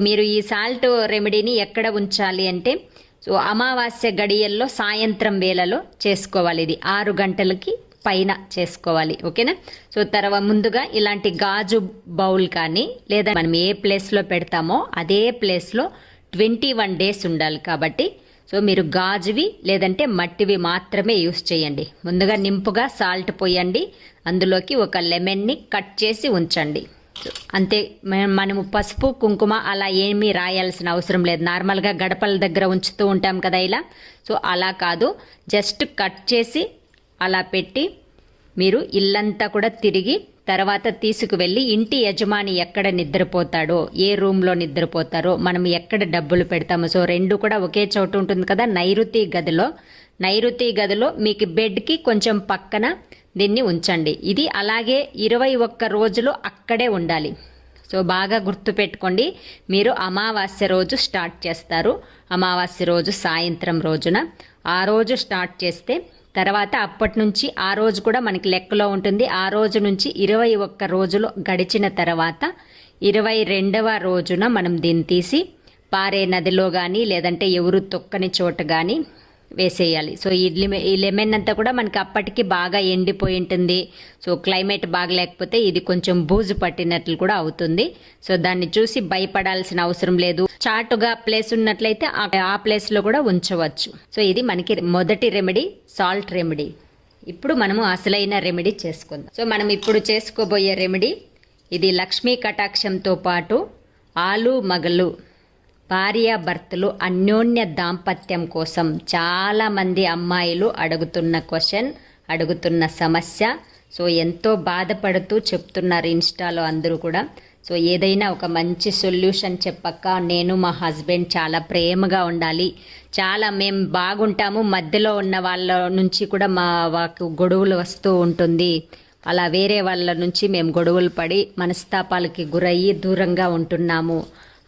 మీరు ఈ సాల్ట్ రెమెడీని ఎక్కడ ఉంచాలి అంటే సో అమావాస్య గడియల్లో సాయంత్రం వేళలో చేసుకోవాలి. ఇది 6 గంటలకి పైన చేసుకోవాలి. ఓకేనా. సో తర్వాత ముందుగా ఇలాంటి గాజు బౌల్ కానీ లేదా మనం ఏ ప్లేస్లో పెడతామో అదే ప్లేస్లో 21 డేస్ ఉండాలి. కాబట్టి సో మీరు గాజువి లేదంటే మట్టివి మాత్రమే యూస్ చేయండి. ముందుగా నింపుగా సాల్ట్ పోయండి, అందులోకి ఒక లెమన్ని కట్ చేసి ఉంచండి. అంతే. మనము పసుపు కుంకుమ అలా ఏమీ రాయాల్సిన అవసరం లేదు. నార్మల్గా గడపల దగ్గర ఉంచుతూ ఉంటాం కదా ఇలా. సో అలా కాదు, జస్ట్ కట్ చేసి అలా పెట్టి మీరు ఇల్లంతా కూడా తిరిగి తర్వాత తీసుకువెళ్ళి ఇంటి యజమాని ఎక్కడ నిద్రపోతాడో, ఏ రూమ్లో నిద్రపోతారో, మనం ఎక్కడ డబ్బులు పెడతామో, సో 2 కూడా ఒకే చోట ఉంటుంది కదా, నైరుతి గదిలో మీకు బెడ్కి కొంచెం పక్కన దీన్ని ఉంచండి. ఇది అలాగే 21 రోజులు అక్కడే ఉండాలి. సో బాగా గుర్తుపెట్టుకోండి. మీరు అమావాస్య రోజు స్టార్ట్ చేస్తారు. అమావాస్య రోజు సాయంత్రం రోజున ఆ రోజు స్టార్ట్ చేస్తే తర్వాత అప్పటి నుంచి ఆ రోజు కూడా మనకి లెక్కలో ఉంటుంది. ఆ రోజు నుంచి 21 రోజులు గడిచిన తర్వాత 22వ రోజున మనం దీన్ని తీసి పారే నదిలో కానీ లేదంటే ఎవరు తొక్కని చోట కానీ వేసేయాలి. సో ఈ లెమన్ అంతా కూడా మనకి అప్పటికి బాగా ఎండిపోయి ఉంటుంది. సో క్లైమేట్ బాగలేకపోతే ఇది కొంచెం బూజు పట్టినట్లు కూడా అవుతుంది. సో దాన్ని చూసి భయపడాల్సిన అవసరం లేదు. చాటుగా ప్లేస్ ఉన్నట్లయితే ఆ ప్లేస్లో కూడా ఉంచవచ్చు. సో ఇది మనకి మొదటి రెమెడీ, సాల్ట్ రెమెడీ. ఇప్పుడు మనము అసలైన రెమెడీ చేసుకుందాం. సో మనం ఇప్పుడు చేసుకోబోయే రెమెడీ ఇది లక్ష్మీ కటాక్షంతో పాటు ఆలు మగలు భార్యాభర్తలు అన్యోన్య దాంపత్యం కోసం చాలామంది అమ్మాయిలు అడుగుతున్న సమస్య. సో ఎంతో బాధపడుతూ చెప్తున్నారు ఇన్స్టాలో అందరూ కూడా. సో ఏదైనా ఒక మంచి సొల్యూషన్ చెప్పక్క, నేను మా హస్బెండ్ చాలా ప్రేమగా ఉండాలి, చాలా మేము బాగుంటాము, మధ్యలో ఉన్న వాళ్ళ నుంచి కూడా మాకు గొడవలు వస్తూ ఉంటుంది, అలా వేరే వాళ్ళ నుంచి మేము గొడవలు పడి మనస్తాపాలకి గురయ్యి దూరంగా ఉంటున్నాము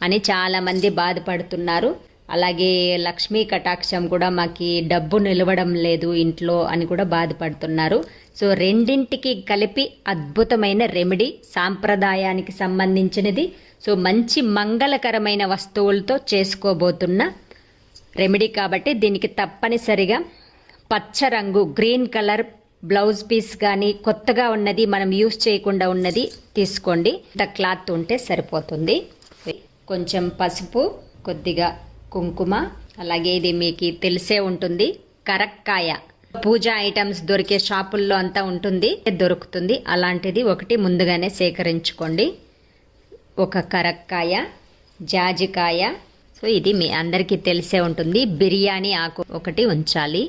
అని చాలామంది బాధపడుతున్నారు. అలాగే లక్ష్మీ కటాక్షం కూడా మాకు డబ్బు నిలవడం లేదు ఇంట్లో అని కూడా బాధపడుతున్నారు. సో రెండింటికి కలిపి అద్భుతమైన రెమెడీ, సాంప్రదాయానికి సంబంధించినది. సో మంచి మంగళకరమైన వస్తువులతో చేసుకోబోతున్న రెమెడీ కాబట్టి దీనికి తప్పనిసరిగా పచ్చ రంగు గ్రీన్ కలర్ బ్లౌజ్ పీస్ కానీ కొత్తగా ఉన్నది మనం యూస్ చేయకుండా ఉన్నది తీసుకోండి. క్లాత్ ఉంటే సరిపోతుంది. కొంచెం పసుపు, కొద్దిగా కుంకుమ, అలాగే ఇది మీకు తెలిసే ఉంటుంది కరక్కాయ. పూజా ఐటమ్స్ దొరికే షాపుల్లో అంతా దొరుకుతుంది. అలాంటిది ఒకటి ముందుగానే సేకరించుకోండి. ఒక కరక్కాయ, జాజికాయ, సో ఇది మీ అందరికీ తెలిసే ఉంటుంది. బిర్యానీ ఆకు ఒకటి ఉంచాలి,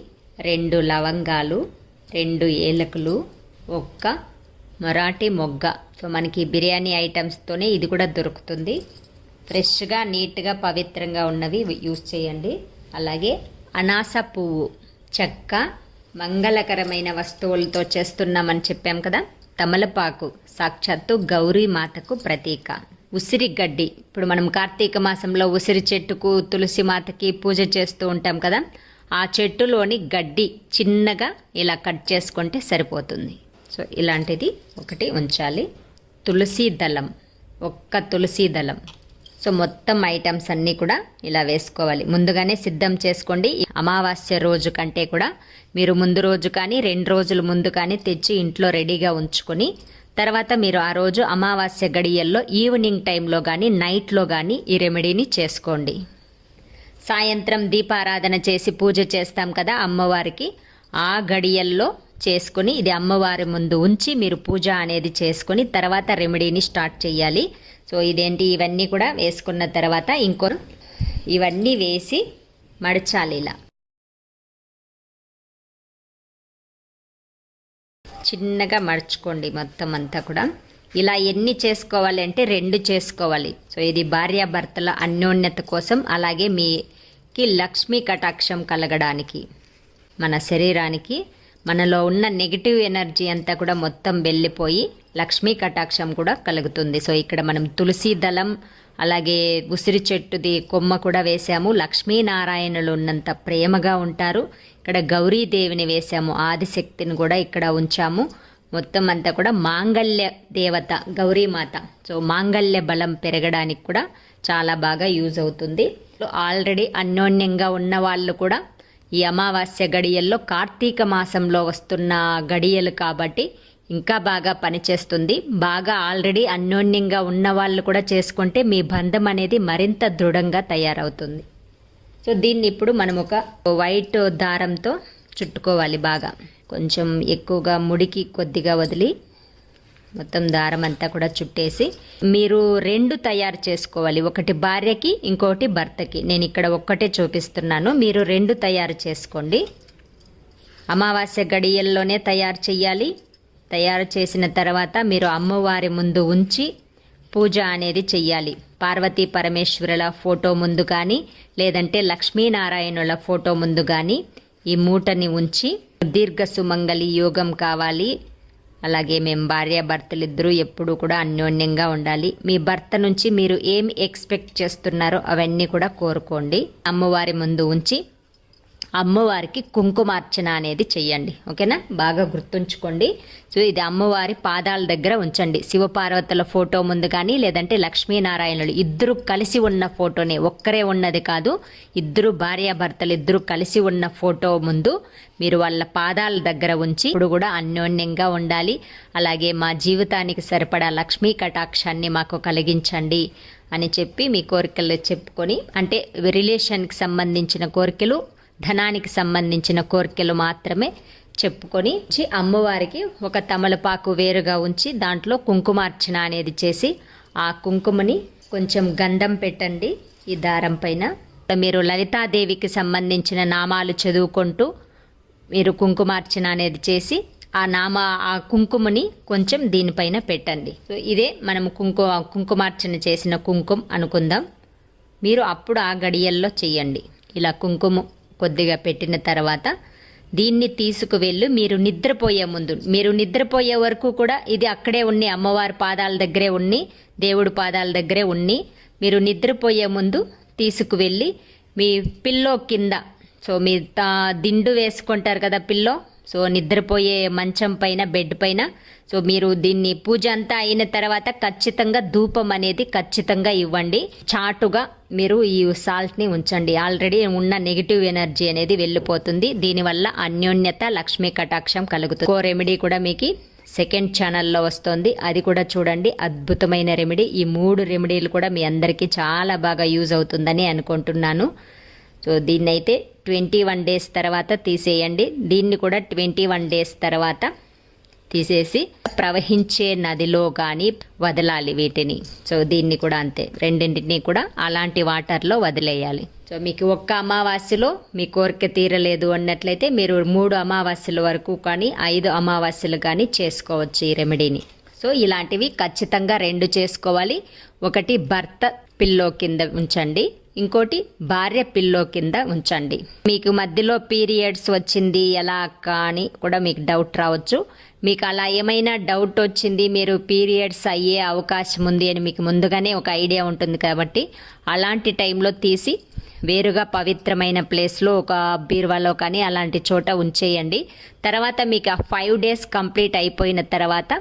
2 లవంగాలు, 2 ఏలకులు, 1 మరాఠీ మొగ్గ. సో మనకి బిర్యానీ ఐటమ్స్తోనే ఇది కూడా దొరుకుతుంది. ఫ్రెష్గా నీట్గా పవిత్రంగా ఉన్నవి యూస్ చేయండి. అలాగే అనాస పువ్వు, చెక్క, మంగళకరమైన వస్తువులతో చేస్తున్నామని చెప్పాం కదా. తమలపాకు సాక్షాత్తు గౌరీ మాతకు ప్రతీక. ఉసిరి గడ్డి, ఇప్పుడు మనం కార్తీక మాసంలో ఉసిరి చెట్టుకు తులసి మాతకి పూజ చేస్తూ ఉంటాం కదా, ఆ చెట్టులోని గడ్డి చిన్నగా ఇలా కట్ చేసుకుంటే సరిపోతుంది. సో ఇలాంటిది ఒకటి ఉంచాలి. తులసి దళం, 1 తులసి దళం. సో మొత్తం ఐటమ్స్ అన్నీ కూడా ఇలా వేసుకోవాలి. ముందుగానే సిద్ధం చేసుకోండి. అమావాస్య రోజు కంటే కూడా మీరు ముందు రోజు కానీ 2 రోజుల ముందు కానీ తెచ్చి ఇంట్లో రెడీగా ఉంచుకొని తర్వాత మీరు ఆ రోజు అమావాస్య గడియల్లో ఈవినింగ్ టైంలో కానీ నైట్లో కానీ ఈ రెమెడీని చేసుకోండి. సాయంత్రం దీపారాధన చేసి పూజ చేస్తాం కదా అమ్మవారికి, ఆ గడియల్లో చేసుకొని ఇది అమ్మవారి ముందు ఉంచి మీరు పూజ అనేది చేసుకొని తర్వాత రెమెడీని స్టార్ట్ చేయాలి. సో ఇదేంటి, ఇవన్నీ కూడా వేసుకున్న తర్వాత ఇవన్నీ వేసి మడచాలి. ఇలా చిన్నగా మడుచుకోండి మొత్తం అంతా కూడా. ఇలా ఎన్ని చేసుకోవాలి అంటే 2 చేసుకోవాలి. సో ఇది భార్యాభర్తల అన్యోన్యత కోసం, అలాగే మీకి లక్ష్మీ కటాక్షం కలగడానికి, మన శరీరానికి మనలో ఉన్న నెగిటివ్ ఎనర్జీ అంతా కూడా మొత్తం వెళ్ళిపోయి లక్ష్మీ కటాక్షం కూడా కలుగుతుంది. సో ఇక్కడ మనం తులసి దళం అలాగే ఉసిరి చెట్టుది కొమ్మ కూడా వేసాము. లక్ష్మీనారాయణులు ఉన్నంత ప్రేమగా ఉంటారు. ఇక్కడ గౌరీదేవిని వేసాము, ఆదిశక్తిని కూడా ఇక్కడ ఉంచాము. మొత్తం అంతా కూడా మాంగళ్య దేవత గౌరీమాత. సో మాంగళ్య బలం పెరగడానికి కూడా చాలా బాగా యూజ్ అవుతుంది. ఆల్రెడీ అన్యోన్యంగా ఉన్న వాళ్ళు కూడా ఈ అమావాస్య గడియల్లో కార్తీక మాసంలో వస్తున్న గడియలు కాబట్టి ఇంకా బాగా పనిచేస్తుంది. బాగా ఆల్రెడీ అన్యోన్యంగా ఉన్న వాళ్ళు కూడా చేసుకుంటే మీ బంధం అనేది మరింత దృఢంగా తయారవుతుంది. సో దీన్ని ఇప్పుడు మనం ఒక వైట్ దారంతో చుట్టుకోవాలి. బాగా కొంచెం ఎక్కువగా ముడికి కొద్దిగా వదిలి మొత్తం దారం అంతా కూడా చుట్టేసి మీరు 2 తయారు చేసుకోవాలి. ఒకటి భార్యకి, ఇంకోటి భర్తకి. నేను ఇక్కడ ఒక్కటే చూపిస్తున్నాను, మీరు 2 తయారు చేసుకోండి. అమావాస్య గడియల్లోనే తయారు చేయాలి. తయారు చేసిన తర్వాత మీరు అమ్మవారి ముందు ఉంచి పూజ అనేది చెయ్యాలి. పార్వతీ పరమేశ్వరుల ఫోటో ముందు కానీ లేదంటే లక్ష్మీనారాయణుల ఫోటో ముందు కానీ ఈ మూటని ఉంచి దీర్ఘ సుమంగళి యోగం కావాలి. అలాగే మేము భార్యాభర్తలు ఇద్దరూ ఎప్పుడూ కూడా అన్యోన్యంగా ఉండాలి. మీ భర్త నుంచి మీరు ఏమి ఎక్స్పెక్ట్ చేస్తున్నారో అవన్నీ కూడా కోరుకోండి. అమ్మవారి ముందు ఉంచి అమ్మవారికి కుంకుమార్చన అనేది చెయ్యండి. ఓకేనా, బాగా గుర్తుంచుకోండి. సో ఇది అమ్మవారి పాదాల దగ్గర ఉంచండి. శివపార్వతుల ఫోటో ముందు కానీ లేదంటే లక్ష్మీనారాయణులు ఇద్దరు కలిసి ఉన్న ఫోటోనే, ఒక్కరే ఉన్నది కాదు, ఇద్దరు భార్యాభర్తలు ఇద్దరు కలిసి ఉన్న ఫోటో ముందు మీరు వాళ్ళ పాదాల దగ్గర ఉంచి ఇప్పుడు కూడా అన్యోన్యంగా ఉండాలి. అలాగే మా జీవితానికి సరిపడా లక్ష్మీ కటాక్షాన్ని మాకు కలిగించండి అని చెప్పి మీ కోరికలు చెప్పుకొని, అంటే రిలేషన్కి సంబంధించిన కోరికలు, ధనానికి సంబంధించిన కోరికలు మాత్రమే చెప్పుకొని అమ్మవారికి ఒక తమలపాకు వేరుగా ఉంచి దాంట్లో కుంకుమార్చన అనేది చేసి ఆ కుంకుమని కొంచెం గంధం పెట్టండి ఈ దారం పైన. మీరు లలితాదేవికి సంబంధించిన నామాలు చదువుకుంటూ మీరు కుంకుమార్చన అనేది చేసి ఆ కుంకుమని కొంచెం దీనిపైన పెట్టండి. సో ఇదే మనం కుంకుమార్చన చేసిన కుంకుమ అనుకుందాం. మీరు అప్పుడు ఆ గడియల్లో చెయ్యండి. ఇలా కుంకుమ కొద్దిగా పెట్టిన తర్వాత దీన్ని తీసుకువెళ్ళి మీరు నిద్రపోయే ముందు, మీరు నిద్రపోయే వరకు కూడా ఇది అక్కడే ఉన్ని, అమ్మవారి పాదాల దగ్గరే ఉన్ని, దేవుడి పాదాల దగ్గరే ఉన్ని, మీరు నిద్రపోయే ముందు తీసుకువెళ్ళి మీ పిల్లో కింద, సో మీ దిండు వేసుకుంటారు కదా పిల్లో, సో నిద్రపోయే మంచం పైన, బెడ్ పైన, సో మీరు దీన్ని పూజ అంతా అయిన తర్వాత ఖచ్చితంగా ధూపం అనేది ఖచ్చితంగా ఇవ్వండి. చాటుగా మీరు ఈ సాల్ట్ని ఉంచండి. ఆల్రెడీ ఉన్న నెగిటివ్ ఎనర్జీ అనేది వెళ్ళిపోతుంది. దీనివల్ల అన్యోన్యత, లక్ష్మీ కటాక్షం కలుగుతుంది. రెమెడీ కూడా మీకు సెకండ్ ఛానల్లో వస్తుంది, అది కూడా చూడండి. అద్భుతమైన రెమెడీ. ఈ 3 రెమెడీలు కూడా మీ అందరికీ చాలా బాగా యూజ్ అవుతుందని అనుకుంటున్నాను. సో దీన్నైతే 21 డేస్ తర్వాత తీసేయండి. దీన్ని కూడా 21 డేస్ తర్వాత తీసేసి ప్రవహించే నదిలో కానీ వదలాలి వీటిని. సో దీన్ని కూడా అంతే, రెండింటిని కూడా అలాంటి వాటర్లో వదిలేయాలి. సో మీకు ఒక్క అమావాస్యలో మీ కోరిక తీరలేదు అన్నట్లయితే మీరు 3 అమావాస్యల వరకు కానీ 5 అమావాస్యలు కానీ చేసుకోవచ్చు ఈ రెమెడీని. సో ఇలాంటివి ఖచ్చితంగా 2 చేసుకోవాలి. ఒకటి భర్త పిల్లో కింద ఉంచండి, ఇంకోటి భార్య పిల్లో కింద ఉంచండి. మీకు మధ్యలో పీరియడ్స్ వచ్చింది ఎలా కానీ కూడా మీకు డౌట్ రావచ్చు. మీకు అలా ఏమైనా డౌట్ వచ్చింది, మీరు పీరియడ్స్ అయ్యే అవకాశం ఉంది అని మీకు ముందుగానే ఒక ఐడియా ఉంటుంది కాబట్టి అలాంటి టైంలో తీసి వేరుగా పవిత్రమైన ప్లేస్లో ఒక బీరువాలో కానీ అలాంటి చోట ఉంచేయండి. తర్వాత మీకు 5 డేస్ కంప్లీట్ అయిపోయిన తర్వాత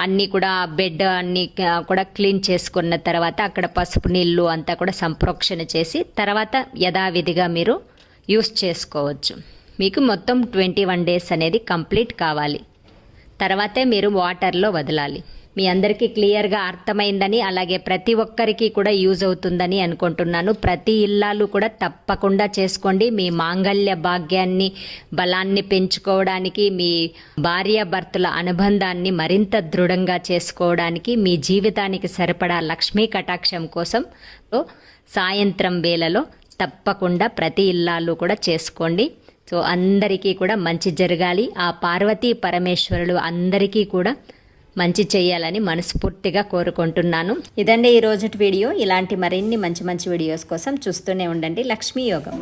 అన్నీ కూడా బెడ్ అన్నీ కూడా క్లీన్ చేసుకున్న తర్వాత అక్కడ పసుపు నీళ్ళు అంతా కూడా సంప్రోక్షణ చేసి తర్వాత యథావిధిగా మీరు యూస్ చేసుకోవచ్చు. మీకు మొత్తం 21 డేస్ అనేది కంప్లీట్ కావాలి. తర్వాతే మీరు వాటర్లో వదలాలి. మీ అందరికీ క్లియర్గా అర్థమైందని, అలాగే ప్రతి ఒక్కరికి కూడా యూజ్ అవుతుందని అనుకుంటున్నాను. ప్రతి ఇల్లాలు కూడా తప్పకుండా చేసుకోండి. మీ మాంగళ్య భాగ్యాన్ని, బలాన్ని పెంచుకోవడానికి, మీ భార్యాభర్తల అనుబంధాన్ని మరింత దృఢంగా చేసుకోవడానికి, మీ జీవితానికి సరిపడా లక్ష్మీ కటాక్షం కోసం సాయంత్రం వేళలో తప్పకుండా ప్రతి ఇల్లాలు కూడా చేసుకోండి. సో అందరికీ కూడా మంచి జరగాలి. ఆ పార్వతీ పరమేశ్వరులు అందరికీ కూడా మంచి చేయాలని మనస్ఫూర్తిగా కోరుకుంటున్నాను. ఇదండి ఈ రోజుటి వీడియో. ఇలాంటి మరిన్ని మంచి వీడియోస్ కోసం చూస్తూనే ఉండండి లక్ష్మీ యోగం.